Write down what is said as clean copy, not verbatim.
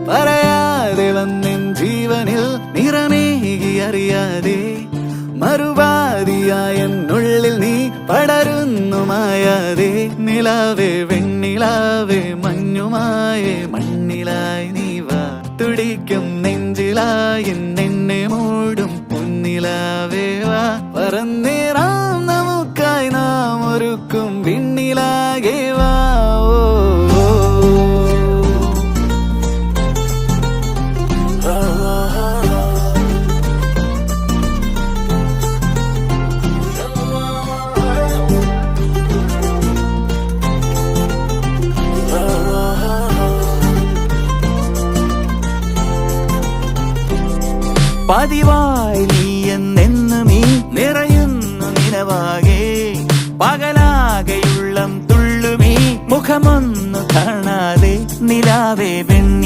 പറയാതെ വന്നെൻ ജീവനിൽ നിറമേകി അറിയാതെ മറുപാതിയായ എന്നുള്ളിൽ നീ പടരുന്നു മായാതെ നിലാവേ വെണ്ണിലാവേ മഞ്ഞുമായേ മണ്ണിലായി നീ വാ തുടിക്കും നെഞ്ചിലായി എന്നെ മൂടും പൊന്നിലാവേ വാ പറന്നേറാം നമുക്കായി നാം ഒരുക്കും വിണ്ണിലാകെ വാ പതിവായി നീ എന്നെന്നും നീ നിറയുന്നു നിലവാകെ പകലാകെയുള്ളം തുള്ളുമീ മുഖമൊന്നു കാണാതെ നിലാവേ വെണ്ണി